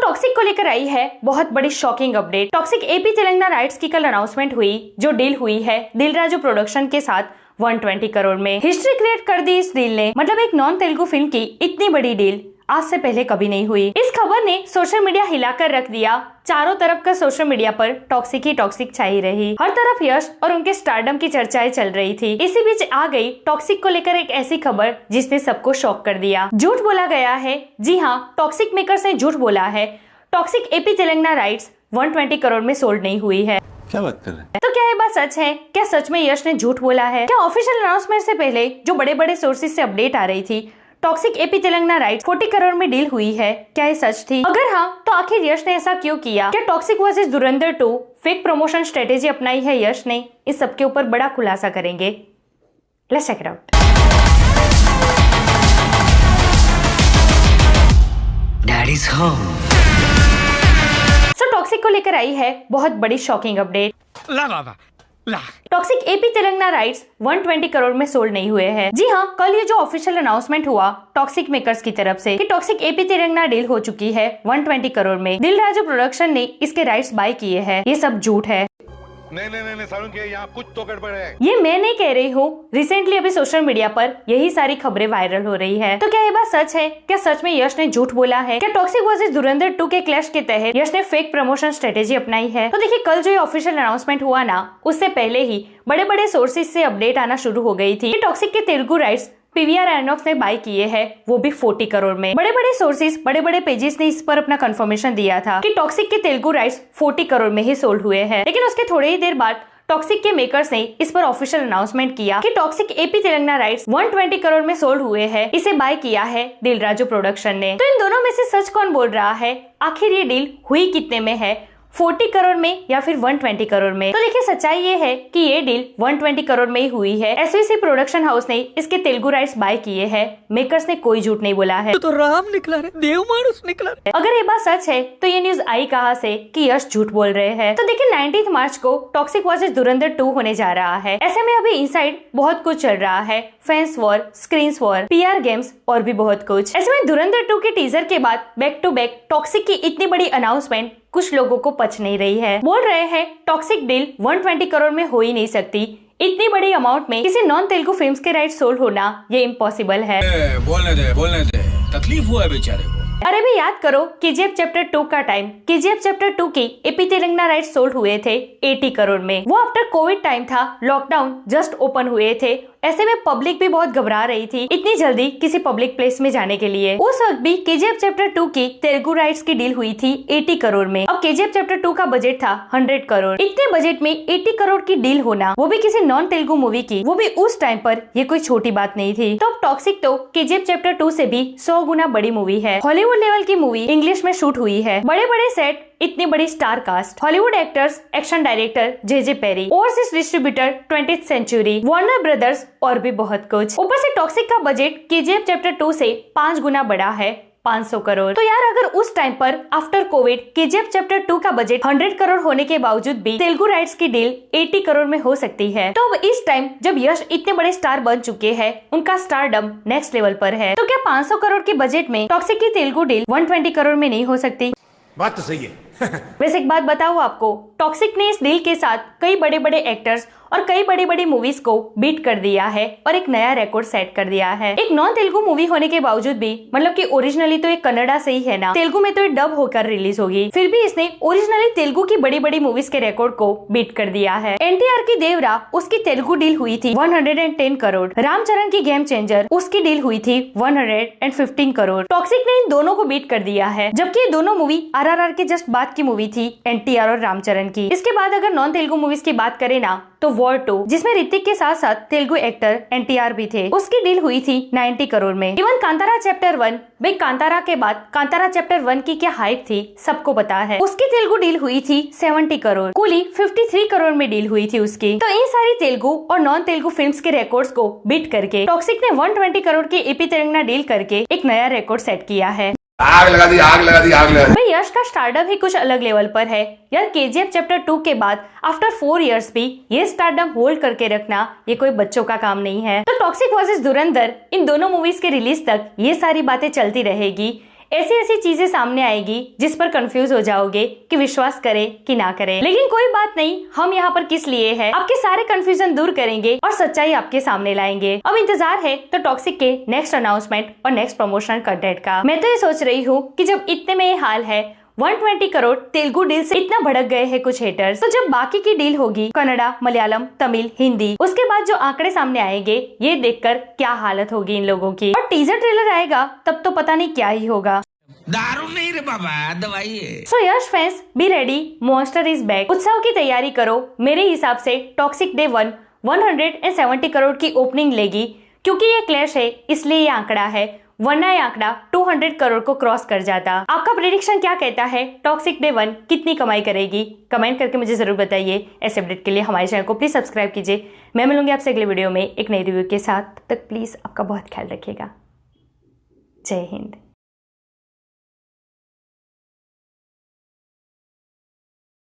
Toxic को लेकर आई है बहुत बड़ी shocking update. Toxic AP Telangana rights की कल अनाउंसमेंट हुई, जो डील हुई है दिल राजू प्रोडक्शन के साथ 120 करोड़ में। हिस्ट्री क्रिएट कर दी इस डील ने, मतलब एक नॉन तेलुगु फिल्म की इतनी बड़ी डील आज से पहले कभी नहीं हुई। इस खबर ने सोशल मीडिया हिलाकर रख दिया। चारों तरफ का सोशल मीडिया पर टॉक्सिक ही टॉक्सिक छाई रही। हर तरफ यश और उनके स्टारडम की चर्चाएं चल रही थी। इसी बीच आ गई टॉक्सिक को लेकर एक ऐसी खबर जिसने सबको शॉक कर दिया। झूठ बोला गया है। जी हाँ, टॉक्सिक मेकर्स ने झूठ बोला है। Toxic AP Telangana rights 120 crore में सोल्ड नहीं हुई है। क्या बात कर रहे हैं? तो क्या ये बात सच है? क्या सच में यश ने झूठ बोला है? क्या ऑफिशियल अनाउंसमेंट से पहले जो बड़े बड़े सोर्सेज से अपडेट आ रही थी, toxic AP Telangana rights 40 crore में डील हुई है, क्या ये सच थी? अगर हाँ, तो आखिर यश ने ऐसा क्यों किया? क्या टॉक्सिक वर्सेस धुरंधर 2 फेक प्रमोशन स्ट्रेटेजी अपनाई है यश ने? इस सब के ऊपर बड़ा खुलासा करेंगे। Let's check it out. Daddy's home. So Toxic को लेकर आई है बहुत बड़ी shocking update. Toxic AP Telangana rights 120 crore में सोल्ड नहीं हुए हैं। जी हाँ, कल ये जो ऑफिशियल अनाउंसमेंट हुआ टॉक्सिक मेकर्स की तरफ से कि टॉक्सिक एपी तेलंगाना डील हो चुकी है 120 करोड़ में। दिल राजू प्रोडक्शन ने इसके राइट्स बाय किए हैं, ये सब झूठ है। नहीं सारुण के यहाँ कुछ तो गड़बड़ है। ये मैं नहीं कह रही हूँ, रिसेंटली अभी सोशल मीडिया पर यही सारी खबरें वायरल हो रही है। तो क्या ये बात सच है? क्या सच में यश ने झूठ बोला है? क्या टॉक्सिक वर्सेस धुरंधर 2 के क्लैश के तहत यश ने फेक प्रमोशन स्ट्रेटेजी अपनाई है? तो देखिए, कल जो ये ऑफिशियल अनाउंसमेंट हुआ ना, उससे पहले ही बड़े बड़े सोर्सेज से अपडेट आना शुरू हो गई थी। टॉक्सिक के तेलुगु राइट्स पीवीआर आइनॉक्स ने बाय किए हैं, वो भी 40 करोड़ में। बड़े बड़े सोर्सेज, बड़े बड़े पेजेस ने इस पर अपना कंफर्मेशन दिया था कि टॉक्सिक के तेलुगु राइट्स 40 करोड़ में ही सोल्ड हुए हैं। लेकिन उसके थोड़े ही देर बाद टॉक्सिक के मेकर्स ने इस पर ऑफिशियल अनाउंसमेंट किया कि toxic AP Telangana rights 120 crore में सोल्ड हुए हैं। इसे बाय किया है दिल राजू प्रोडक्शन ने। तो इन दोनों में से सच कौन बोल रहा है? आखिर ये डील हुई कितने में है, 40 करोड़ में या फिर 120 करोड़ में? तो देखिए, सच्चाई ये है कि ये डील 120 करोड़ में ही हुई है। एसवीसी प्रोडक्शन हाउस ने इसके तेलुगु राइट्स बाय किए हैं। मेकर्स ने कोई झूठ नहीं बोला है। तो राम निकला रे, देव मानुस निकला रे। अगर ये बात सच है तो ये न्यूज आई कहाँ से कि यश झूठ बोल रहे हैं? तो देखिए, 19 मार्च को टॉक्सिक वर्सेस धुरंधर 2 होने जा रहा है। ऐसे में अभी इनसाइड बहुत कुछ चल रहा है। Fans war, screen war, PR games और भी बहुत कुछ। ऐसे में धुरंधर 2 के टीजर के बाद बैक टू बैक टॉक्सिक की इतनी बड़ी अनाउंसमेंट कुछ लोगों को पच नहीं रही है। बोल रहे हैं टॉक्सिक डील 120 करोड़ में हो ही नहीं सकती। इतनी बड़ी अमाउंट में किसी नॉन तेलुगु फिल्म्स के राइट सोल्ड होना ये इम्पॉसिबल है। बोलने दे, तकलीफ हुआ है बेचारे को। अरे भी याद करो केजीएफ चैप्टर 2 का टाइम। केजीएफ चैप्टर 2 की एपी तेलंगाना राइट्स सोल्ड हुए थे 80 करोड़ में। वो आफ्टर कोविड टाइम था, लॉकडाउन जस्ट ओपन हुए थे। ऐसे में पब्लिक भी बहुत घबरा रही थी इतनी जल्दी किसी पब्लिक प्लेस में जाने के लिए। उस वक्त भी केजीएफ चैप्टर 2 की तेलुगु राइट्स की डील हुई थी 80 करोड़ में। अब केजीएफ चैप्टर 2 का बजट था 100 करोड़। इतने बजट में 80 करोड़ की डील होना, वो भी किसी नॉन तेलुगु मूवी की, वो भी उस टाइम पर, ये कोई छोटी बात नहीं थी। तो अब टॉक्सिक तो केजीएफ चैप्टर 2 से भी 100 गुना बड़ी मूवी है। हॉलीवुड लेवल की मूवी इंग्लिश में शूट हुई है। बड़े बड़े सेट, इतनी बड़ी star cast, Hollywood actors, action director J Perry, overseas distributor 20th century, Warner Brothers और भी बहुत कुछ। ऊपर से टॉक्सिक का बजट केजीएफ चैप्टर 2 से 5 गुना बड़ा है, 500 करोड़। तो यार, अगर उस टाइम पर आफ्टर कोविड केजीएफ चैप्टर 2 का बजट 100 करोड़ होने के बावजूद भी तेलुगु राइट्स की डील 80 करोड़ में हो सकती है, तो अब इस टाइम जब यश इतने बड़े स्टार बन चुके हैं, उनका स्टारडम नेक्स्ट लेवल पर है, तो क्या 500 करोड़ के बजट में टॉक्सिक की तेलुगु डील 120 करोड़ में नहीं हो सकती? बात तो सही है। वैसे एक बात बताऊं आपको, टॉक्सिक ने इस डील के साथ कई बड़े बड़े एक्टर्स और कई बड़ी बड़ी मूवीज को बीट कर दिया है और एक नया रिकॉर्ड सेट कर दिया है। एक नॉन तेलुगु मूवी होने के बावजूद भी, मतलब कि ओरिजिनली तो ये कन्नड़ा से ही है ना, तेलुगु में तो ये डब होकर रिलीज होगी, फिर भी इसने ओरिजिनली तेलुगु की बड़ी बड़ी मूवीज के रिकॉर्ड को बीट कर दिया है। एनटीआर की देवरा, उसकी तेलुगु डील हुई थी 110 करोड़। रामचरण की गेम चेंजर, उसकी डील हुई थी 115 करोड़। टॉक्सिक ने इन दोनों को बीट कर दिया है, जबकि ये दोनों मूवी आरआरआर के जस्ट बाद की मूवी थी, एनटीआर और रामचरण की। इसके बाद अगर नॉन तेलुगु मूवीज की बात करें ना, तो वॉर 2, जिसमें ऋतिक के साथ साथ तेलुगु एक्टर एनटीआर भी थे, उसकी डील हुई थी 90 करोड़ में। इवन कांतारा चैप्टर 1, भाई कांतारा के बाद कांतारा चैप्टर 1 की क्या हाइप थी सबको पता है, उसकी तेलुगु डील हुई थी 70 करोड़। कूली 53 करोड़ में डील हुई थी उसकी। तो इन सारी तेलुगु और नॉन तेलुगु फिल्म्स के रिकॉर्ड्स को बीट करके टॉक्सिक ने 120 करोड़ की एपी तेलंगाना डील करके एक नया रिकॉर्ड सेट किया है। आग लगा दी। भाई यश का स्टारडम ही कुछ अलग लेवल पर है यार। केजीएफ चैप्टर 2 के बाद आफ्टर 4 इयर्स भी ये स्टारडम होल्ड करके रखना ये कोई बच्चों का काम नहीं है। तो टॉक्सिक वर्सेस धुरंधर, इन दोनों मूवीज के रिलीज तक ये सारी बातें चलती रहेगी। ऐसी ऐसी चीजें सामने आएगी जिस पर कंफ्यूज हो जाओगे कि विश्वास करे कि ना करे। लेकिन कोई बात नहीं, हम यहाँ पर किस लिए हैं, आपके सारे कंफ्यूजन दूर करेंगे और सच्चाई आपके सामने लाएंगे। अब इंतजार है तो टॉक्सिक के नेक्स्ट अनाउंसमेंट और नेक्स्ट प्रमोशनल कंटेंट का। मैं तो ये सोच रही हूँ कि जब इतने में ये हाल है, 120 करोड़ तेलुगु डील से इतना भड़क गए हैं कुछ हेटर्स, तो जब बाकी की डील होगी कन्नड़ा, मलयालम, तमिल, हिंदी, उसके बाद जो आंकड़े सामने आएंगे ये देखकर क्या हालत होगी इन लोगों की। और टीजर ट्रेलर आएगा तब तो पता नहीं क्या ही होगा। दारू नहीं रे बाबा, दवाई है। So Yash fans be ready, monster is back. उत्सव की तैयारी करो। मेरे हिसाब से टॉक्सिक डे 170 करोड़ की ओपनिंग लेगी, क्योंकि ये क्लैश है इसलिए ये आंकड़ा है, वरना ये आंकड़ा 200 करोड़ को क्रॉस कर जाता। आपका प्रेडिक्शन क्या कहता है? टॉक्सिक डे 1 कितनी कमाई करेगी? कमेंट करके मुझे जरूर बताइए। ऐसे अपडेट के लिए हमारे चैनल को प्लीज सब्सक्राइब कीजिए। मैं मिलूंगी आपसे अगले वीडियो में एक नई रिव्यू के साथ। तब तक प्लीज आपका बहुत ख्याल रखिएगा। जय हिंद।